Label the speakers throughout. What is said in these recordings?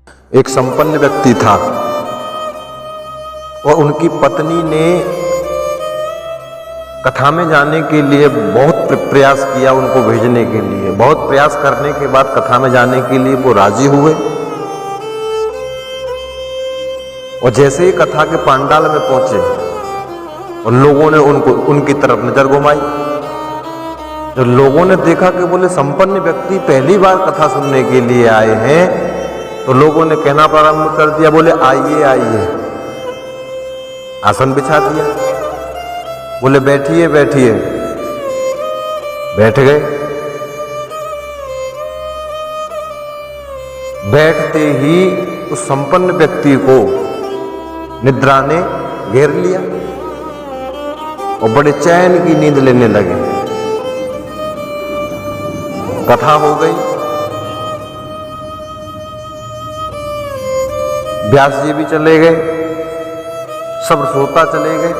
Speaker 1: एक संपन्न व्यक्ति था और उनकी पत्नी ने कथा में जाने के लिए बहुत प्रयास किया, उनको भेजने के लिए। बहुत प्रयास करने के बाद कथा में जाने के लिए वो राजी हुए और जैसे ही कथा के पंडाल में पहुंचे और लोगों ने उनकी तरफ नजर घुमाई। जो लोगों ने देखा कि बोले संपन्न व्यक्ति पहली बार कथा सुनने के लिए आए हैं, तो लोगों ने कहना प्रारंभ कर दिया, बोले आइए आइए। आसन बिछा दिया, बोले बैठिए बैठिए। बैठ गए। बैठते ही उस संपन्न व्यक्ति को निद्रा ने घेर लिया और बड़े चैन की नींद लेने लगे। कथा हो गई। व्यास जी भी चले गए, सब श्रोता चले गए।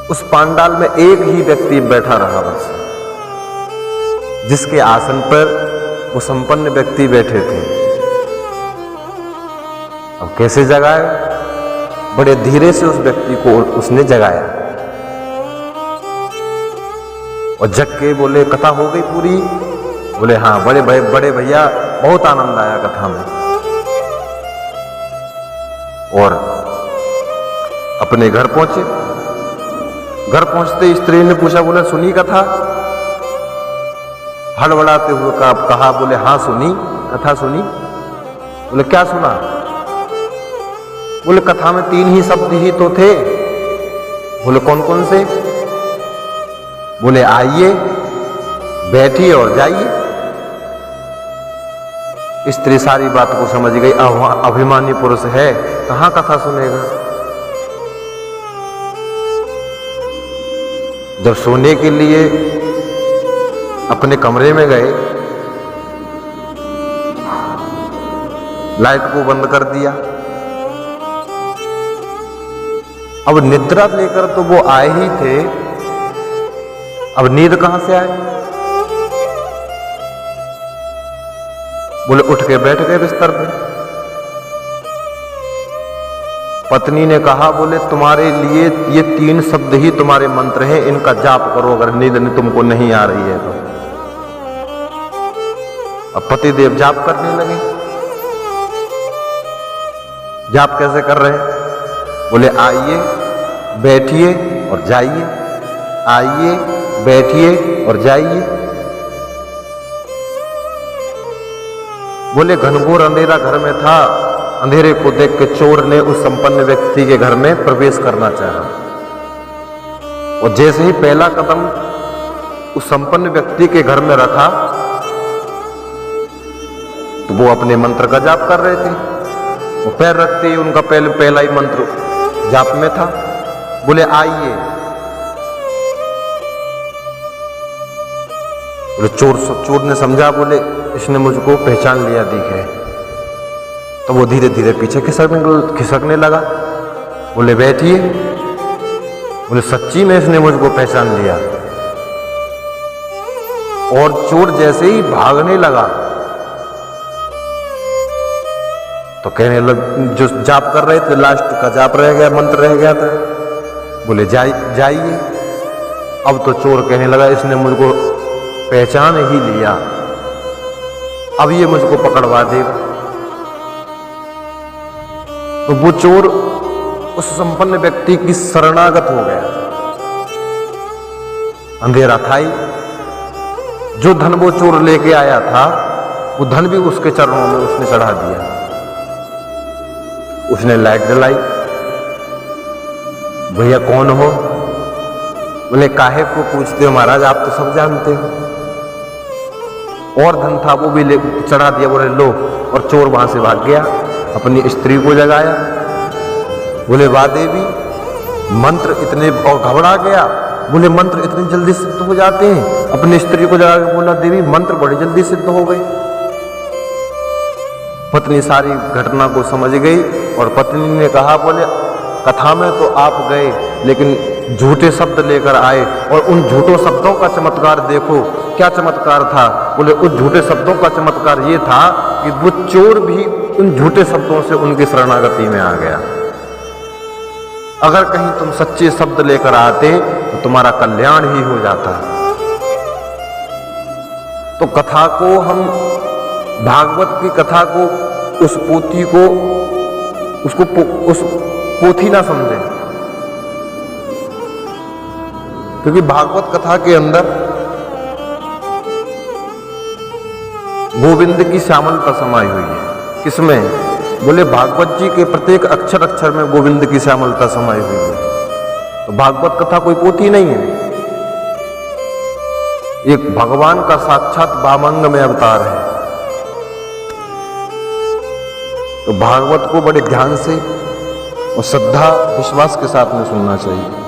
Speaker 1: उस पांडाल में एक ही व्यक्ति बैठा रहा बस, जिसके आसन पर वो संपन्न व्यक्ति बैठे थे। अब कैसे जगाए? बड़े धीरे से उस व्यक्ति को उसने जगाया और जग के बोले कथा हो गई पूरी? बोले हाँ। बड़े भैया बहुत आनंद आया कथा में। और अपने घर पहुंचे। घर पहुंचते स्त्री ने पूछा, बोले सुनी कथा? हड़बड़ाते हुए कहा, बोले हाँ सुनी, कथा सुनी। बोले क्या सुना? बोले कथा में 3 ही शब्द ही तो थे। बोले कौन कौन से? बोले आइए, बैठिए और जाइए। स्त्री सारी बात को समझ गई। अभिमानी पुरुष है, कहां कथा सुनेगा। जब सोने के लिए अपने कमरे में गए, लाइट को बंद कर दिया। अब निद्रा लेकर तो वो आए ही थे, अब नींद कहां से आए? बोले उठ के बैठ गए बिस्तर पे। पत्नी ने कहा, बोले तुम्हारे लिए ये 3 शब्द ही तुम्हारे मंत्र हैं, इनका जाप करो अगर नींद तुमको नहीं आ रही है तो। अब पतिदेव जाप करने लगे। जाप कैसे कर रहे हैं? बोले आइए, बैठिए और जाइए, आइए, बैठिए और जाइए। बोले घनघोर अंधेरा घर में था। अंधेरे को देख के चोर ने उस संपन्न व्यक्ति के घर में प्रवेश करना चाहा और जैसे ही पहला कदम उस संपन्न व्यक्ति के घर में रखा तो वो अपने मंत्र का जाप कर रहे थे। वो पैर रखते ही उनका पहला ही मंत्र जाप में था। बोले आइए। बोले चोर ने समझा, बोले इसने मुझको पहचान लिया दिखे। तो वो धीरे धीरे पीछे खिसकने लगा। बोले बैठिए। बोले सच्ची में इसने मुझको पहचान लिया। और चोर जैसे ही भागने लगा तो कहने लग, जो जाप कर रहे थे लास्ट का जाप रह गया, मंत्र रह गया था। बोले जाइए। अब तो चोर कहने लगा, इसने मुझको पहचान ही लिया, अब ये मुझको पकड़वा देगा। तो वो चोर उस संपन्न व्यक्ति की शरणागत हो गया। अंधेरा था ही। जो धन वो चोर लेके आया था, वो धन भी उसके चरणों में उसने चढ़ा दिया। उसने लाइट जलाई। भैया कौन हो? बोले काहे को पूछते हो महाराज, आप तो सब जानते हो। और धन था वो भी चढ़ा दिया। बोले लो। और चोर वहां से भाग गया। अपनी स्त्री को जगाया। बोले वाह देवी, मंत्र इतने, और घबरा गया। बोले मंत्र इतनी जल्दी सिद्ध हो जाते हैं? अपनी स्त्री को जगा के बोला, देवी मंत्र बड़ी जल्दी सिद्ध हो गए। पत्नी सारी घटना को समझ गई और पत्नी ने कहा, बोले कथा में तो आप गए लेकिन झूठे शब्द लेकर आए और उन झूठों शब्दों का चमत्कार देखो। क्या चमत्कार था? बोले उस झूठे शब्दों का चमत्कार ये था कि वो चोर भी उन झूठे शब्दों से उनकी शरणागति में आ गया। अगर कहीं तुम सच्चे शब्द लेकर आते तो तुम्हारा कल्याण ही हो जाता। तो कथा को हम, भागवत की कथा को, उस पोथी को, उस पोथी ना समझें, क्योंकि भागवत कथा के अंदर गोविंद की श्यामलता समाई हुई है। किसमें? बोले भागवत जी के प्रत्येक अक्षर अक्षर में गोविंद की श्यामलता समाई हुई है। तो भागवत कथा कोई पोथी नहीं है, एक भगवान का साक्षात वामंग में अवतार है। तो भागवत को बड़े ध्यान से और श्रद्धा विश्वास के साथ में सुनना चाहिए।